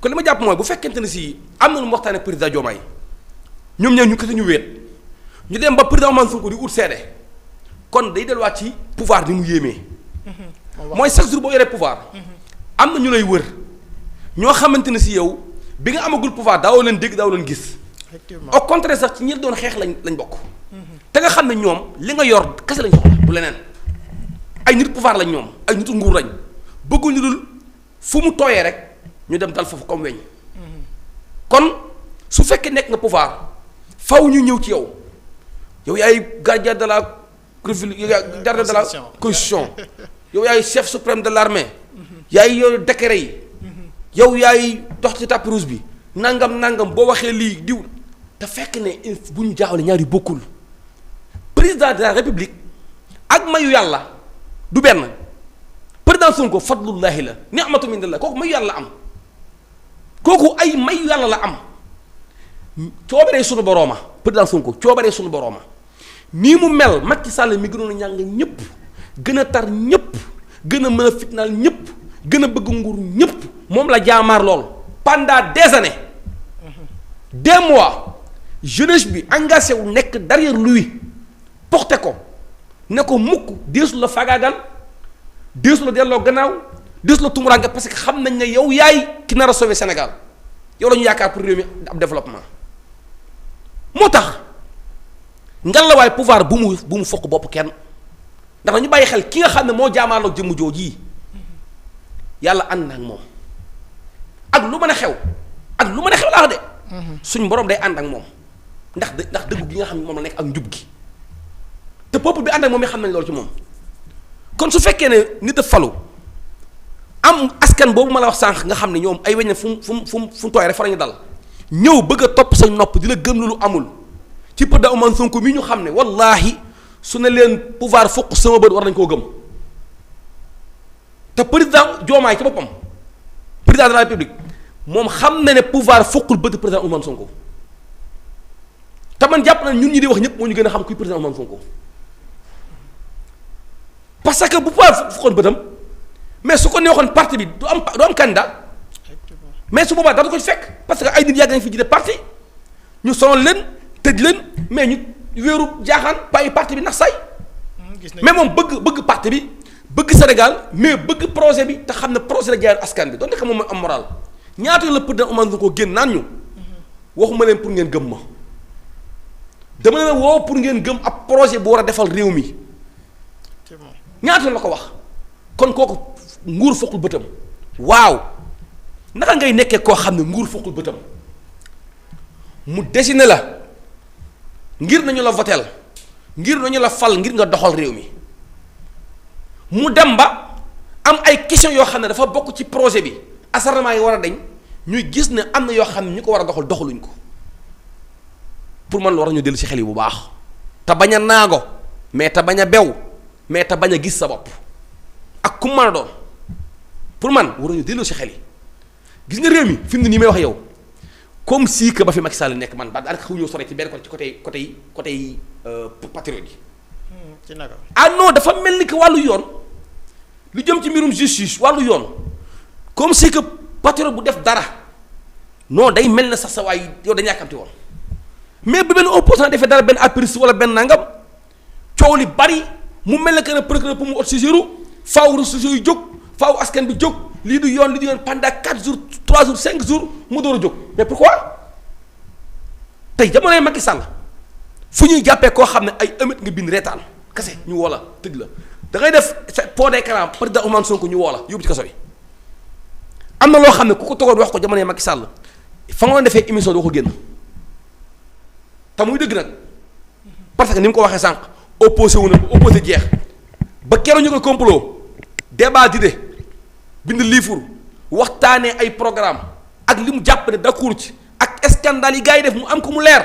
kon li ma jàpp mooy bu fekkente ne si am na lu mu waxtaanee président Diomaye ñoom ñaar ñu kese ñu wéet ñu dem ba président Ousmane Sonko di ut seede kon day delluwaat ci pouvoir ni mu yéemee. mooy chaque jour boo yoree pouvoir. am na ñu lay wër ñoo xamante ne si yow bi nga amagul pouvoir daawoo leen dégg daawoo leen gis. effectivement au contraire sax ci ñi doon xeex lañ bokk. te nga xam ne ñoom li nga yor kese lañ soxla du leneen ay nit pouvoir lañ ñoom ay nitu nguur lañ bëgguñu dul fu mu tooyee rek ñu dem dal foofu comme weñ. kon su fekkee nekk nga pouvoir faw ñu ñëw ci yow yaay gardien de la gardien de la constitution yow yaay chef suprême de l'armée yaay yow décret yi yow yaay dox ci tapis rouge bi nangam boo waxee lii diw te fekk ne bu ñu jaawale ñaar yu bokkul président de la république ak mayu yàlla du benn président Sonko fadlullahi la ni'matu min Allah kooku mayu yàlla am kooku ay mayu yàlla la am coobaree sunu borooma président Sonko coobaree sunu borooma nii mu mel Macky Sall mi gënoon a ñàng ñëpp gën a tar ñëpp gën a mën a fitnaal ñëpp gën a bëgg nguur ñëpp moom la jaamaar lool pendant des années 2 mois jeunesse bi engagé wu nekk derrière lui porté ko ne ko mukk deesu la fagaagal deesu la delloo gannaaw deesu la tumuraange parce que xam nañ ne yow yaay ki nar a sauver Sénégal yow la ñu yaakaar pour réew mi ab développement moo tax ngallaawaay pouvoir bu mu fokk bopp kenn ndax dañu bàyyi xel ki nga xam ne moo jaamaarloo jëmm jooji yàlla ànd na ak moom ak lu mën a xew laa wax de. suñ borom day ànd ak moom ndax dëggu gi nga xam ne moom la nekk ak njub gi te peuple bi ànd ak moom yi xam nañ loolu ci moom kon su fekkee ne nit a falu am askan boobu ma la wax sànq nga xam ne ñoom ay weñ ne fu mu tooy rek fa la ñu dal ñëw bëgg a topp sa nopp di la gëm lu amul ci président Ousmane Sonko mi ñu xam ne wallaahi su ne leen pouvoir fukk sama bët war nañ koo gëm te président Diomaye ci boppam président de la République moom xam na ne pouvoir fukkul bët président Ousmane Sonko te man jàpp na ñun ñi di wax ñëpp moo ñu gën a xam kuy président Ousmane Sonko parce que bu pouvoir fukkoon bëtam mais su ko neexoon parti bi du am candidat mais su boobaa dara ko fekk parce que ay nit yàgg nañ fi jiite parti ñu sonal leen tëj leen mais ñu wéeru jaaxaan bàyyi parti bi nax say mais moom bëgg parti bi bëgg Sénégal mais bëgg projet bi te xam ne projet la jaayal askan bi donte que moom mooy am moral ñaata la président Ousmane Sonko génn naan ñu waxuma leen pour ngeen gëm ma dama leen woo pour ngeen gëm ab projet bu war a defal réew mi ñaata la ko wax kon kooku nguur fokkul bëtam waaw naka ngay nekkee koo xam ne nguur fokkul bëtam mu dessiné la ngir nañu la votel ngir nañu la fal ngir nga doxal réew mi mu dem ba am ay question yoo xam ne dafa bokk ci projet bi asarnement yi war a dañ ñuy gis ne am na yoo xam ne ñu ko war a doxal doxaluñ ko pour man war ñu dellu ci xel yi bu baax te bañ a naago mais te bañ a bew mais te bañ a gis sa bopp ak ku mën a doon pour man war ñu dellu ci xel yi gis nga réew mi fi mu ne nii may wax yow comme si que ba fi Macky Sall nekk man ba daanaka xaw ñëw sore ci benn côté côté patriote yi. ci naka. ah non dafa mel ni que wàllu yoon lu jëm ci mbirum justice wàllu yoon comme si que patriote bu def dara non day mel na sax sa waay yow dañu yàkkamti woon mais bu benn opposant defee dara benn apériste wala benn nangam coow li bari mu mel ne que ne procureur pour mu ot saisiru faaw ressources yu jóg faaw askan bi jóg lii du yoon pendant 4 jours 3 jours 5 jours mu door a jóg mais pourquoi tey jamonoy Macky Sall fu ñuy jàppee koo xam ne ay ëmët nga bind reetaan kese ñu woo la tëj la da ngay def pot d'écran président Ousmane Sonko ñu woo la yóbbu ci kaso bi am na loo xam ne ku ko toogoon wax ko jamonoy Macky Sall fa nga defee émission doo ko génn te muy dëgg nag parce que ni mu ko waxee sànq opposé wu na ba opposé jeex ba keroog ñu ko complot débat d'idées bind livre waxtaanee ay programme ak li mu jàpp ne d'accord ci ak scandale yi gars yi def mu am ko mu leer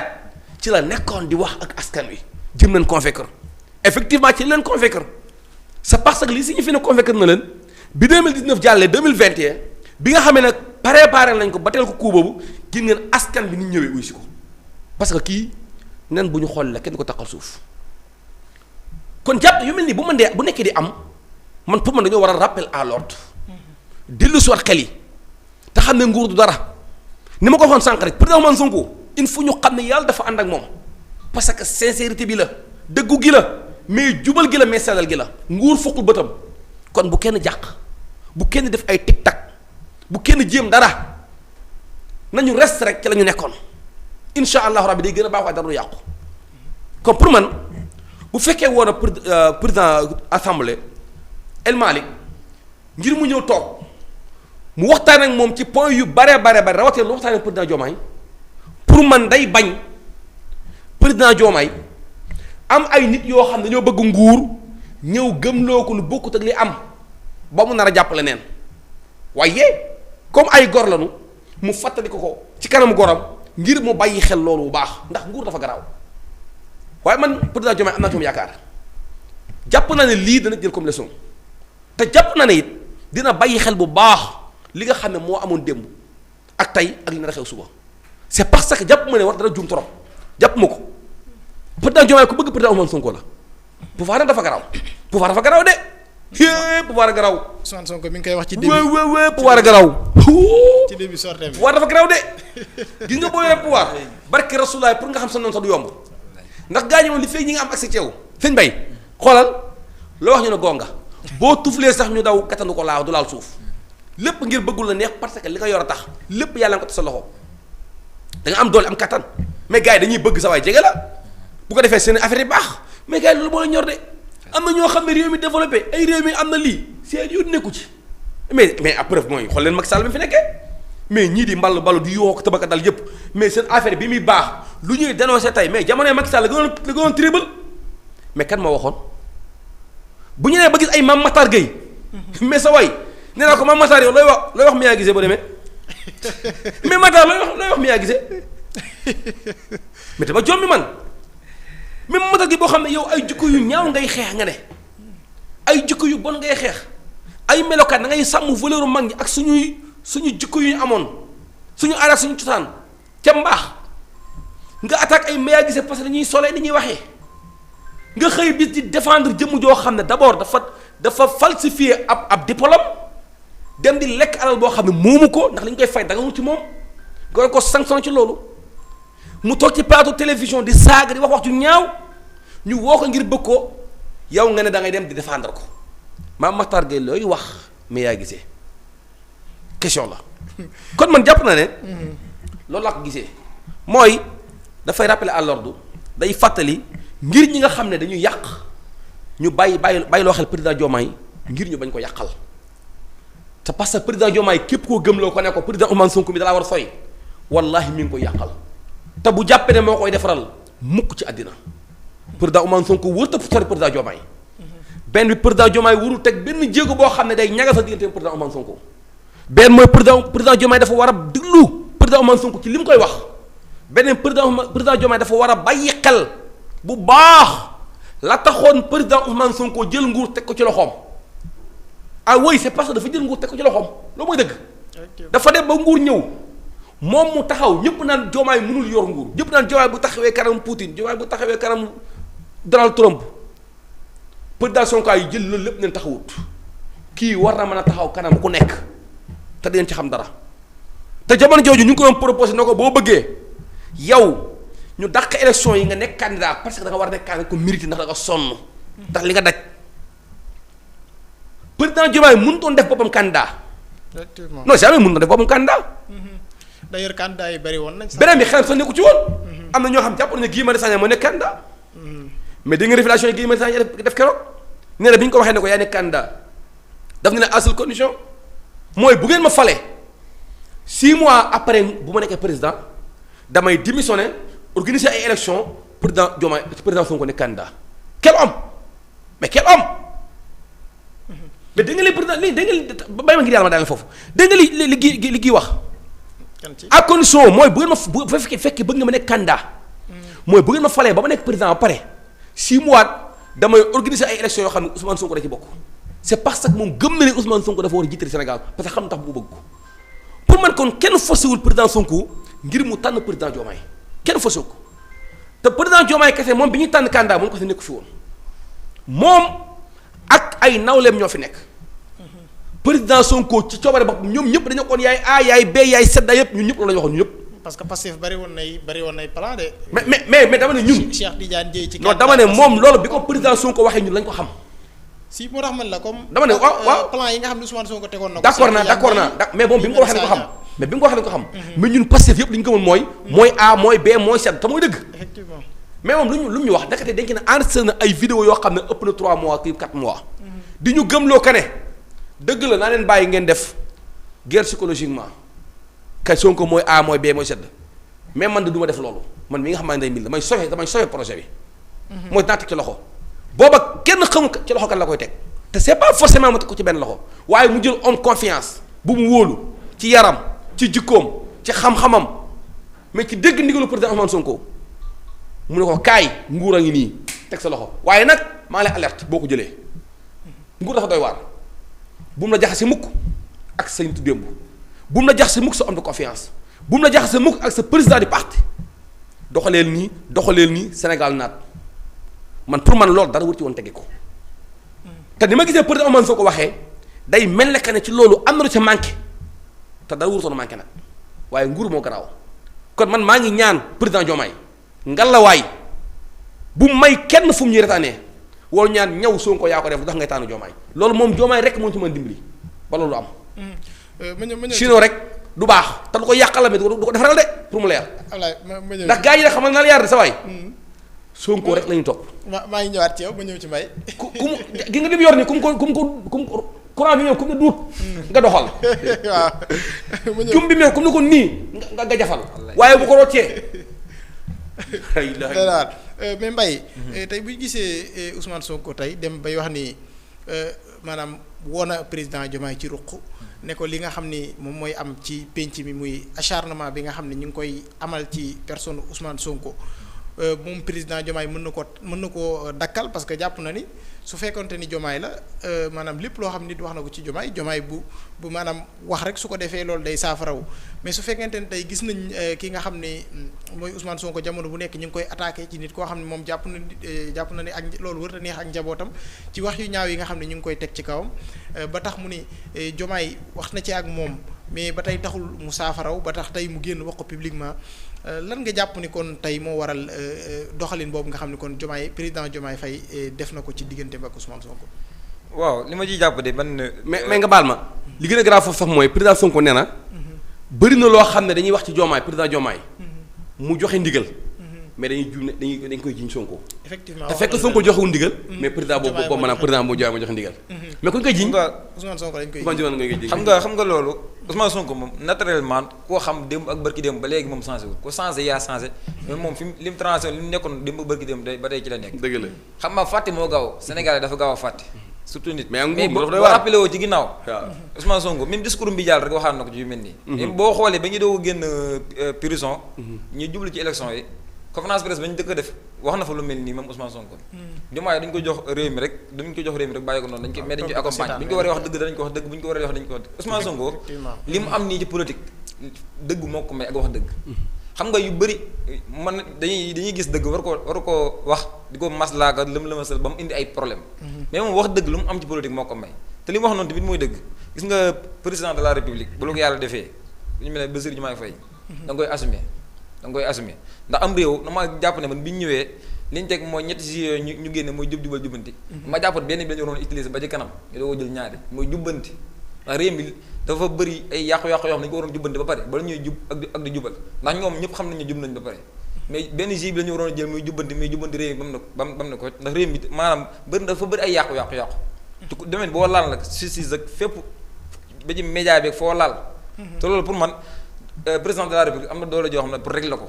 ci la nekkoon di wax ak askan wi jëm leen convaincre effectivement ci leen convaincre c'est parce que li signifie ne convaincre na leen bi 2019 jàllee 2021 bi nga xamee nag préparé nañ ko ba teel ko coup boobu gis ngeen askan bi ni ñëwee uy si ko parce que kii nen bu ñu xool la kenn ko taxal suuf kon jàpp yu mel nii bu nekkee di am man pour man dañoo war a rappel à l'ordre dellu si waat xel yi te xam ne nguur du dara ni ma ko waxoon sànq rek président Ousmane Sonko il faut ñu xam ne yàlla dafa ànd ak moom parce que sincérité bi la dëggu gi la mais jubal gi la mais sellal gi la nguur fokkul bëtam kon bu kenn jàq bu kenn def ay tic-tac bu kenn jéem dara nañu reste rek ci la ñu nekkoon incha allahu rabbi day gën a baax waaye dara du yàqu comme pour man bu fekkee woon a président assemblée El Malick ngir mu ñëw toog mu waxtaan ak moom ci point yu bare rawatina lu waxtaan ak président Diomaye pour man day bañ président Diomaye am ay nit yoo xam ne dañoo bëgg nguur ñëw gëmloo ko lu bokkut ak li am ba mu nar a jàppale neen waaye comme ay gor lañu mu fàttali ko ci kanamu goram ngir mu bàyyi xel loolu bu baax ndax nguur dafa garaaw waaye man président Diomaye am naa ci moom yaakaar jàpp naa ne lii dana jël comme leçon te jàpp naa ne it dina bàyyi xel bu baax li nga xam ne moo amoon démb ak tey ak li nar a xew suba c'est parce que jàpp ma ne war dara juum trop jàpp ma ko président Diomaye ku bëgg président Ousmane Sonko la pouvoir nag dafa garaaw pouvoir dafa garaaw de pouvoir a garaaw. Ousmane Sonko mi ngi koy wax ci début pouvoir a garaaw. ci début sortie bi pouvoir dafa garaaw de gis nga boo yoree pouvoir barke Rasulaay pour nga xam sa noonu sax du yomb ndax gaañu woon li fekk ñi nga am accès ci yow sëñ bay xoolal loo wax ñu ne gonga boo tuflee sax ñu daw kattandu ko laaw du laal suuf lépp ngir bëggul la neex parce que li nga yor a tax lépp yàlla nga ko sa loxo da nga am doole am kattan mais gars yi dañuy bëgg sa waay jege la bu ko defee seen affaire yi baax mais gars yi loolu moo la ñor de am na ñoo xam ne réew mi développé ay réew mi am na lii seen yoon nekku ci mais à preuve mooy xool leen Macky Sall bi fi nekkee mais ñii di mballu di yoo ko tabaka dal yëpp mais seen affaire bi muy baax lu ñuy dénoncé tey mais jamonoy Macky Sall la gënoon tribal mais kan moo waxoon bu ñu nee ba gis ay Mame Matar Gueye mais sa way nee naa ko Mame Matar yow looy wax mi yaa gisee boo demee mais Matar looy wax mi yaa gisee mais dama jommi man même Matar gi boo xam ne yow ay jikko yu ñaaw ngay xeex nga ne ay jikko yu bon ngay xeex ay melokaan da ngay sàmm valeur mag ñi ak suñu jikko yu ñu amoon suñu aada suñu cosaan ca mbaax nga attaque ay Maya Guissé parce que dañuy solee dañuy waxee nga xëy bis di défendre jëmm joo xam ne d'abord dafa falsifier ab diplôme dem di lekk alal boo xam ne moomu ko ndax li ñu koy fay da nga mu ci moom nga ko sanctionné ci loolu mu toog ci plateau télévision di saaga di wax ju ñaaw ñu woo ko ngir bëgg ko yow nga ne da ngay dem di défendre ko Mame Matar Gueye looy wax Maya Guissé question la kon man jàpp na ne loolu laa ko gisee mooy dafay rappeler à l'ordre day fàttali ngir ñi nga xam ne dañuy yàq ñu bàyyi loo xel président Diomaye ngir ñu bañ ko yàqal te parce que président Diomaye képp koo gëmloo ko ne ko président Ousmane Sonko mi dalaa war a soy wallahi mi ngi koy yàqal te bu jàppee ne moo koy defaral mukk ci àddina président Ousmane Sonko wërta sori président Diomaye benn bi président Diomaye warul teg benn jéego boo xam ne day ñaga sa diggante président Ousmane Sonko benn mooy président Diomaye dafa war a déglu président Ousmane Sonko ci li mu koy wax beneen président Diomaye dafa war a bàyyi xel bu baax la taxoon président Ousmane Sonko jël nguur teg ko ci loxoom ah oui c'est parce que dafa jël nguur teg ko ci loxoom loolu mooy dëgg dafa dem ba nguur ñëw moom mu taxaw ñëpp naan Diomaye mënul yor nguur ñëpp naan Diomaye bu taxawee kanam Poutine Diomaye bu taxawee kanam Donald Trump président Sonko yi jël loolu lépp neen taxawut kii war na mën a taxaw kanam ku nekk te dinañ ci xam dara te jamono jooju ñu ngi ko doon proposé na ko boo bëggee yow ñu dàq élection yi nga nekk candidat parce que da nga war a nekk candidat ko mérite ndax da nga sonn ndax li nga daj président Diomaye mënutoon def boppam candidat. effectivement non jamais mënutoon def boppam candidat. d'ailleurs candidat yi bari woon nañ sax. beneen bi xelam sax nekku ci woon. am na ñoo xam jàpp nañu ne Guy Marius Sagna moo nekk candidat. mais dégg nga révélation yi Guy Marius Sagna def keroog nee na bi ñu ko waxee ne ko yaa nekk candidat daf ne la à seule condition mooy bu ngeen ma falee 6 mois après bu ma nekkee président damay démissionner organiser ay élections président Diomaye président Sonko nekk candidat quel homme mais quel homme mais dégg nga li président li dégg nga bay ma ngir yàlla ma daal foofu dégg nga li gi wax. à condition mooy bu ngeen ma bu fekkee bëgg nga ma nekk candidat mooy bu ngeen ma falee ba ma nekk président ba pare 6 mois damay organiser ay élections yoo xam ne Ousmane Sonko da ci bokk c'est parce que moom gëm na ne Ousmane Sonko dafa war a jiite Sénégal parce que xam tax bu ko bëgg ko pour man kon kenn forcé wul président Sonko ngir mu tànn président Diomaye kenn forcé ko te président Diomaye kese moom bi ñuy tànn candidat moom ko si nekku fi woon moom ak ay nawleem ñoo fi nekk président Sonko ci coobare bopp ñoom ñëpp dañoo kon yaay A yaay B yaay Z yëpp ñun ñëpp loolu la ñu waxoon ñun ñëpp. parce que Pastef bari woon nay plan de. mais dama ne ñun. Cheikh Tidiane Dièye ci. non dama ne moom loolu bi ko président Sonko waxee ñun lañ ko xam. si moo tax man la comme. dama ne waaw plan yi nga xam ne Ousmane Sonko tegoon na ko. d'accord naa mais moom bi mu ko waxee lañ ko xam. mais bi mu ko waxee lañ ko xam. mais ñun Pastef yëpp li ñu gëmoon mooy A mooy B mooy Z te mooy dëgg. effectivement mais moom lu ñu wax ndekete dañ ne enregistré na ay vidéo yoo xam ne ëpp na 3 mois kii 4 mois. di ñu gëmloo ka ne dëgg la naa leen bàyyi ngeen def guerre psychologiquement kay Sonko mooy A mooy B mooy Z mais man de du ma def loolu man mi nga xam ne day mil damay sauver projet bi. mooy dinaa teg ci loxo booba kenn xamul ci loxo kan la koy teg te c'est pas forcément ma teg ko ci benn loxo waaye mu jël homme confiance bu mu wóolu ci yaram ci jikkoom ci xam-xamam mais ci dégg ndigalu président Ousmane Sonko mu ne ko kaay nguur a ngi nii teg sa loxo waaye nag maa lay alerte boo ko jëlee nguur dafa doy waar bu mu la jaxase mukk ak sa nitu démb bu mu la jaxase mukk sa homme de confiance bu mu la jaxase mukk ak sa président du parti doxaleel nii Sénégal naat man pour man loolu dara wër ci woon tege ko te ni ma gisee président Ousmane Sonko waxee day mel ne ci loolu am na lu ca manqué te dara wër soon manqué nag waaye nguur moo garaaw kon man maa ngi ñaan président Diomaye ngalawaay bu may kenn fu mu ñuy retaanee wala ñaan ñaw Sonko yaa ko def lu tax ngay taanu Diomaye loolu moom Diomaye rek moo ci mën dimbali ba loolu am. sinon rek du baax te du ko yàqal la mais du ko defaral de pour mu leer. ndax gars yi rek xamal naa la yar de sa waay. Sonko rek la ñu topp. maa ngi ñëwaat ci yow ma ñëw ci mbay. ku mu gi nga li mu yor nii ku mu courant bi ñëw ku mu ne duut nga doxal. waaw ma ñëw jum bi ñëw ku mu ne ko nii nga jafal. waaye bu ko roccee. mais Mbaye tey bu ñu gisee Ousmane Sonko tey dem bay wax ni maanaam woona président Diomaye ci ruq ne ko li nga xam ni moom mooy am ci penc mi muy acharnement bi nga xam ne ñu ngi koy amal ci personne Ousmane Sonko moom président Diomaye mën na koo dakkal parce que jàpp na ni su fekkonte ni Diomaye la maanaam lépp loo xam nit wax na ko ci Diomaye bu maanaam wax rek su ko defee loolu day saafarawu mais su fekkente ni tey gis nañ ki nga xam ne mooy Ousmane Sonko jamono bu nekk ñu ngi koy attaqué ci nit koo xam ne moom jàpp na ni ak loolu wër na neex ak njabootam ci wax yu ñaaw yi nga xam ne ñu ngi koy teg ci kawam ba tax mu ni Diomaye wax na ci ak moom mais ba tey taxul mu saafaraw ba tax tey mu génn wax ko publiquement lan nga jàpp ni kon tey moo waral doxalin boobu nga xam ne kon président Diomaye Faye def na ko ci diggante ak Ousmane Sonko. waaw li ma ciy jàpp de man. mais nga baal ma li gën a grave foofu sax mooy président Sonko nee na. bëri na loo xam ne dañuy wax ci Diomaye président Diomaye. mu joxe ndigal. mais dañ koy jiñ Sonko. effectivement te fekk Sonko joxewul ndigal. mais président boobu maanaam président boobu Diomaye moo joxe ndigal. mais ku ñu koy jiñ. Ousmane Sonko dañ koy jiñ. xam nga loolu Ousmane Sonko moom naturellement koo xam démb ak barki démb ba léegi moom changé wul ko changé yaa changé mais moom fi mu li mu transition li mu nekkoon démb ak barki démb ba tey ci la nekk. dëgg la xam nga fàtte moo gaaw Sénégal dafa gaaw a fàtte surtout nit. mais boo rappelé woo ci ginnaaw. Ousmane Sonko même discours bi jàll rek waxaat na ko ci yu mel nii. même boo xoolee ba ñu doog a génn prison. ñu jublu ci élection yi conférence presse ba ñu dëkk def wax na fa lu mel nii même Ousmane Sonko. Diomaye dañ ko jox réew mi rek bàyyi ko noonu dañ ko mais dañ koy accompagner bu ñu ko waree wax dëgg danañ ko wax dëgg bu ñu ko waree wax dañ ko wax dëgg Ousmane Sonko li mu am nii ci politique dëgg moo ko may ak wax dëgg xam nga yu bëri man dañuy gis dëgg war ko wax di ko maslaaka lëm-lëmasal ba mu indi ay problème mais moom wax dëgg lu mu am ci politique moo ko may te li mu wax noonu tamit mooy dëgg gis nga président de la république bu la ko yàlla defee bu ñu mel ne Bassirou Diomaye Faye da nga koy assumer ndax am réew dama jàpp ne man bi ñu ñëwee li ñu teg mooy ñetti si ñu génne mooy jub jubal jubbanti ma jàppat benn bi la ñu waroon utiliser ba ci kanam ñu doo jël ñaari mooy jubbanti ndax réew mi dafa bëri ay yàqu-yàqu yoo xam ne dañu ko waroon jubbanti ba pare bala ñuy jub ak di jubal ndax ñoom ñëpp xam nañu jub nañ ba pare mais benn ji bi la ñu waroon a jël muy jubbanti réew mi bam na ko ndax réew mi maanaam bëri dafa bëri ay yàqu-yàqu te demee boo laal nag justice ak fépp ba ci média bi foo laal te loolu pour man président de la république am na doole joo xam ne pour régler ko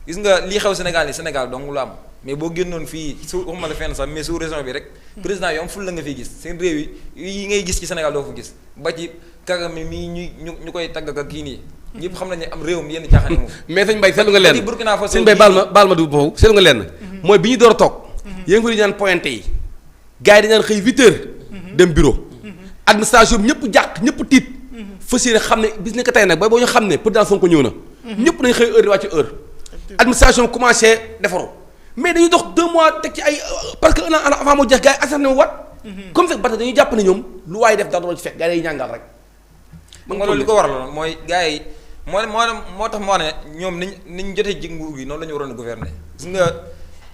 gis nga lii xew Sénégal dong lu am mais boo génnoon fii su waxuma la fenn sax mais sous région bi rek président yi am ful la nga fiy gis seen réew yi ngay gis ci Sénégal doo fa gis ba ci Kagame mii ñu koy tagg ak kii nii ñëpp xam nañ ne am réewam yenn caaxaan yi moom mais sëñ Mbaye seetlu nga lenn Burkina Faso sëñ Mbaye baal ma du boobu seetlu nga lenn mooy bi ñu door a toog yéen fa di ñaan pointé yi gars yi dañu xëy 8h dem bureau administration bi ñëpp jàq ñëpp tiit fas yéene xam ne bis ne ko tey nag boo ñu xam ne président Sonko ñëw na ñëpp nañ xëy heure di wàcc heure administration commencé defaru mais dañuy dox 2 mois teg ci ay parce que un an avant moo jeex gars yi assané mu wat comme fekk ba tey dañuy jàpp ne ñoom lu waaye def dara ci fekk gars yi ñàngal rek. nga loolu li ko waral mooy gars yi moo tax mu wax ne ñoom niñ jotee ci nguur gi noonu la ñu waroon a gouverner gis nga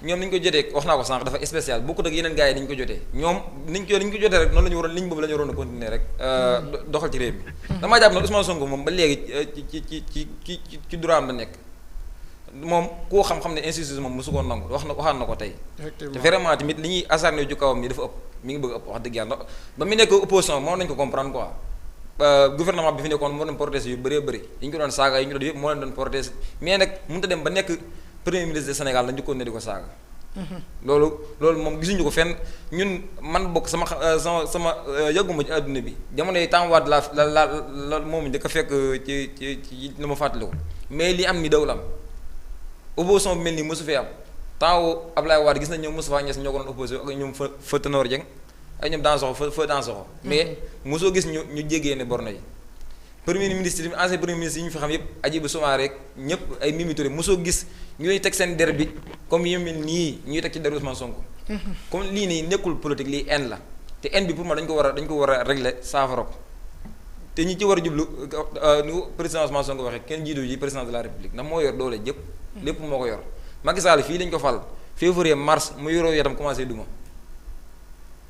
ñoom niñ ko jotee wax naa ko sànq dafa spécial bokkut ak yeneen gars yi niñ ko jotee ñoom niñ ko jotee rek noonu la ñu waroon liñ boobu la ñu waroon a continuer rek doxal ci réew mi damaa jàpp ne Ousmane Sonko moom ba léegi ci droit la nekk moom koo xam-xam ne injustice moom mosu ko nangu waxaat na ko tey te vraiment tamit li ñuy acharné ju kawam ni dafa ëpp mi ngi bëgg ëpp wax dëgg yàlla ba mu nekk opposition moom nañ ko comprendre quoi gouvernement bi fi nekkoon moo doon protéger yu bëree bëri yi ñu ko doon saaga yi ñu doon yëpp moo leen doon protéger mais nag mënut a dem ba nekk premier ministre du Sénégal la njëkkoon ne di ko saaga loolu moom gisuñu ko fenn ñun man bokk sama yàgguma ci àdduna bi jamono yi temps waat la moom njëkk a fekk ci la ma fàttali ko mais li am ni daw la am opposition bi mel nii mosu fee am temps Ablaye Wade gis nañ ñoom Moustapha Niasse ñoo ko doon opposé ak ñoom fa Tanor Dieng ay ñoom dans soxo fa dans soxo mais mosoo gis ñu jéggee ne borno yi premier ministre yi ancien premier ministre yi ñu fi xam yépp Hadjibou Soumaré rek ñëpp ay Mimi Touré mosoo gis ñu lay teg seen der bi comme yu mel nii ñuy teg ci der Ousmane Sonko comme lii nii nekkul politique lii haine la te haine bi pour moi dañ ko war a régler saafara ko te ñi ci war a jublu ni ko président Ousmane Sonko waxee kenn jiitu ji président de la République ndax moo yor doole jëpp lépp moo ko yor Macky Sall fii lañ ko fal février mars mu yoroo yatam commencé duma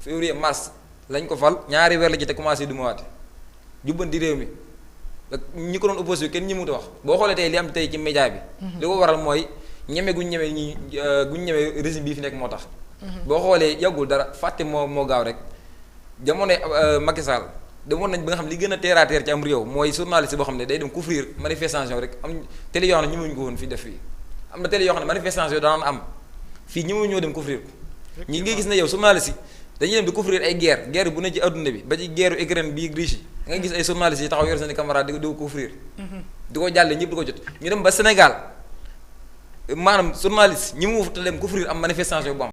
février mars lañ ko fal ñaari weer la ci te commencé duma waate jubbanti réew mi ñi ko doon opposé kenn ñi mu wax boo xoolee tey li am tey ci média bi li ko waral mooy ñeme guñ ñeme régime bii fi nekk moo tax boo xoolee yàggul dara fàtte moo gaaw rek jamono Macky Sall demoon nañ ba nga xam li gën a terre à terre ci am réew mooy journaliste boo xam ne day dem couvrir manifestation rek am télé yoo xam ne ñi muñu ko woon fii def fii am na télé yoo xam ne manifestation daan am fii ñi mu ñoo dem couvrir ko ñi ngay gis ne yow journaliste yi dañuy dem di couvrir ay guerre bu ne ci adduna bi ba ci guerre Ukraine bii Russie nga gis ay journalistes yi taxaw yor seen caméra di ko couvrir di ko jàlle ñëpp di ko jot ñu dem ba Sénégal maanaam journaliste ñi mu wuta dem couvrir am manifestation bu am